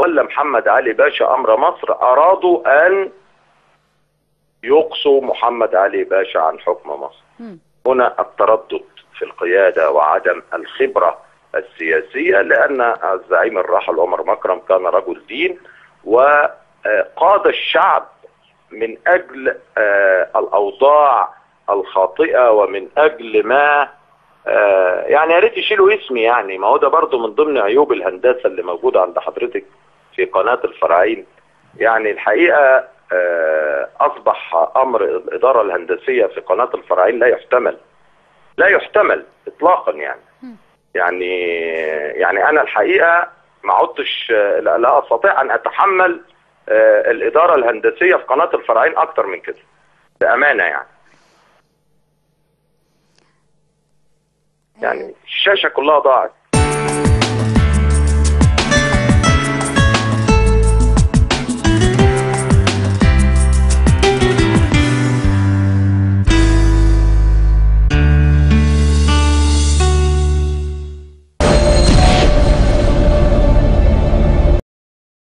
تولى محمد علي باشا أمر مصر أرادوا أن يقصوا محمد علي باشا عن حكم مصر. هنا التردد في القيادة وعدم الخبرة السياسية، لأن الزعيم الراحل عمر مكرم كان رجل دين وقاد الشعب من أجل الأوضاع الخاطئة ومن أجل ما يعني يا ريت يشيلوا اسمي، يعني ما هو ده برضه من ضمن عيوب الهندسة اللي موجودة عند حضرتك في قناة الفراعين. يعني الحقيقة أصبح أمر الإدارة الهندسية في قناة الفراعين لا يحتمل إطلاقا. يعني أنا الحقيقة ما عدتش لا أستطيع أن أتحمل الإدارة الهندسية في قناة الفراعين أكتر من كده بأمانة. يعني الشاشة كلها ضاعت.